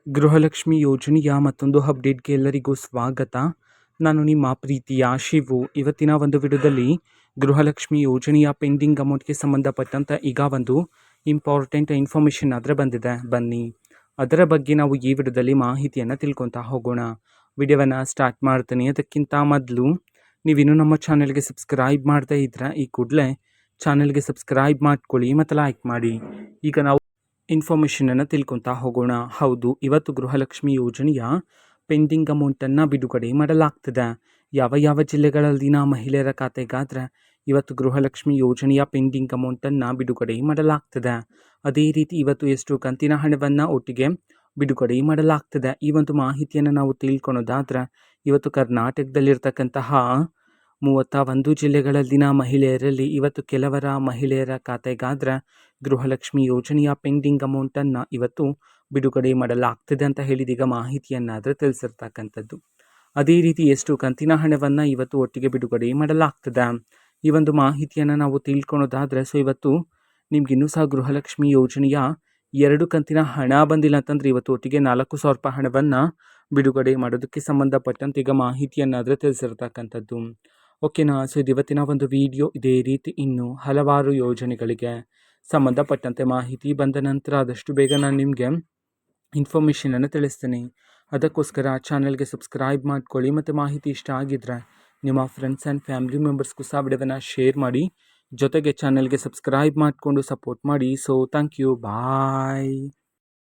ಗೃಹಲಕ್ಷ್ಮಿ ಯೋಜನೆಯ ಮತ್ತೊಂದು ಅಪ್ಡೇಟ್ಗೆ ಎಲ್ಲರಿಗೂ ಸ್ವಾಗತ. ನಾನು ನಿಮ್ಮ ಪ್ರೀತಿಯ ಶಿವು. ಇವತ್ತಿನ ಒಂದು ವಿಡಿಯೋದಲ್ಲಿ ಗೃಹಲಕ್ಷ್ಮಿ ಯೋಜನೆಯ ಪೆಂಡಿಂಗ್ ಅಮೌಂಟ್ಗೆ ಸಂಬಂಧಪಟ್ಟಂತ ಈಗ ಒಂದು ಇಂಪಾರ್ಟೆಂಟ್ ಇನ್ಫಾರ್ಮೇಷನ್ ಆದರೆ ಬಂದಿದೆ. ಬನ್ನಿ ಅದರ ಬಗ್ಗೆ ನಾವು ಈ ವಿಡಿಯೋದಲ್ಲಿ ಮಾಹಿತಿಯನ್ನು ತಿಳ್ಕೊತಾ ಹೋಗೋಣ. ವಿಡಿಯೋವನ್ನು ಸ್ಟಾರ್ಟ್ ಮಾಡ್ತೀನಿ. ಅದಕ್ಕಿಂತ ಮೊದಲು ನೀವಿನ್ನೂ ನಮ್ಮ ಚಾನೆಲ್ಗೆ ಸಬ್ಸ್ಕ್ರೈಬ್ ಮಾಡ್ತಾ ಇದ್ರೆ ಈ ಕೂಡಲೇ ಚಾನೆಲ್ಗೆ ಸಬ್ಸ್ಕ್ರೈಬ್ ಮಾಡ್ಕೊಳ್ಳಿ ಮತ್ತು ಲೈಕ್ ಮಾಡಿ. ಈಗ ನಾವು ಇನ್ಫಾರ್ಮೇಷನನ್ನು ತಿಳ್ಕೊತಾ ಹೋಗೋಣ. ಹೌದು, ಇವತ್ತು ಗೃಹಲಕ್ಷ್ಮಿ ಯೋಜನೆಯ ಪೆಂಡಿಂಗ್ ಅಮೌಂಟನ್ನು ಬಿಡುಗಡೆ ಮಾಡಲಾಗ್ತದೆ. ಯಾವ ಯಾವ ಜಿಲ್ಲೆಗಳಲ್ಲಿನ ಮಹಿಳೆಯರ ಖಾತೆಗಾದ್ರೆ ಇವತ್ತು ಗೃಹಲಕ್ಷ್ಮಿ ಯೋಜನೆಯ ಪೆಂಡಿಂಗ್ ಅಮೌಂಟನ್ನು ಬಿಡುಗಡೆ ಮಾಡಲಾಗ್ತದೆ. ಅದೇ ರೀತಿ ಇವತ್ತು ಎಷ್ಟು ಕಂತಿನ ಹಣವನ್ನು ಒಟ್ಟಿಗೆ ಬಿಡುಗಡೆ ಮಾಡಲಾಗ್ತದೆ, ಈ ಒಂದು ಮಾಹಿತಿಯನ್ನು ನಾವು ತಿಳ್ಕೊಳೋದಾದ್ರೆ ಇವತ್ತು ಕರ್ನಾಟಕದಲ್ಲಿರ್ತಕ್ಕಂತಹ 31 ಜಿಲ್ಲೆಗಳಲ್ಲಿನ ಮಹಿಳೆಯರಲ್ಲಿ ಇವತ್ತು ಕೆಲವರ ಮಹಿಳೆಯರ ಖಾತೆಗಾದ್ರೆ ಗೃಹಲಕ್ಷ್ಮಿ ಯೋಜನೆಯ ಪೆಂಡಿಂಗ್ ಅಮೌಂಟನ್ನು ಇವತ್ತು ಬಿಡುಗಡೆ ಮಾಡಲಾಗ್ತದೆ ಅಂತ ಹೇಳಿದೀಗ ಮಾಹಿತಿಯನ್ನಾದರೆ ತಿಳಿಸಿರ್ತಕ್ಕಂಥದ್ದು. ಅದೇ ರೀತಿ ಎಷ್ಟು ಕಂತಿನ ಹಣವನ್ನು ಇವತ್ತು ಒಟ್ಟಿಗೆ ಬಿಡುಗಡೆ ಮಾಡಲಾಗ್ತದೆ, ಈ ಒಂದು ಮಾಹಿತಿಯನ್ನು ನಾವು ತಿಳ್ಕೊಳೋದಾದರೆ ಇವತ್ತು ನಿಮ್ಗಿನ್ನೂ ಸಹ ಗೃಹಲಕ್ಷ್ಮಿ ಯೋಜನೆಯ 2 ಕಂತಿನ ಹಣ ಬಂದಿಲ್ಲ ಅಂತಂದರೆ ಇವತ್ತು ಒಟ್ಟಿಗೆ 4,000 ರೂಪಾಯಿ ಹಣವನ್ನು ಬಿಡುಗಡೆ ಮಾಡೋದಕ್ಕೆ ಸಂಬಂಧಪಟ್ಟಂತೆ ಈಗ ಮಾಹಿತಿಯನ್ನಾದರೆ ತಿಳಿಸಿರ್ತಕ್ಕಂಥದ್ದು. ಓಕೆನಾ. ಇದು ಇವತ್ತಿನ ಒಂದು ವಿಡಿಯೋ. ಇದೇ ರೀತಿ ಇನ್ನೂ ಹಲವಾರು ಯೋಜನೆಗಳಿಗೆ ಸಂಬಂಧಪಟ್ಟಂತೆ ಮಾಹಿತಿ ಬಂದ ನಂತರ ಆದಷ್ಟು ಬೇಗ ನಾನು ನಿಮಗೆ ಇನ್ಫಾರ್ಮೇಷನನ್ನು ತಿಳಿಸ್ತೀನಿ. ಅದಕ್ಕೋಸ್ಕರ ಚಾನಲ್ಗೆ ಸಬ್ಸ್ಕ್ರೈಬ್ ಮಾಡ್ಕೊಳ್ಳಿ ಮತ್ತು ಮಾಹಿತಿ ಇಷ್ಟ ಆಗಿದ್ದರೆ ನಿಮ್ಮ ಫ್ರೆಂಡ್ಸ್ ಆ್ಯಂಡ್ ಫ್ಯಾಮಿಲಿ ಮೆಂಬರ್ಸ್ಗೂ ಸಹ ವಿಡಿಯೋವನ್ನು ಶೇರ್ ಮಾಡಿ. ಜೊತೆಗೆ ಚಾನಲ್ಗೆ ಸಬ್ಸ್ಕ್ರೈಬ್ ಮಾಡಿಕೊಂಡು ಸಪೋರ್ಟ್ ಮಾಡಿ. Thank you. ಬಾಯ್.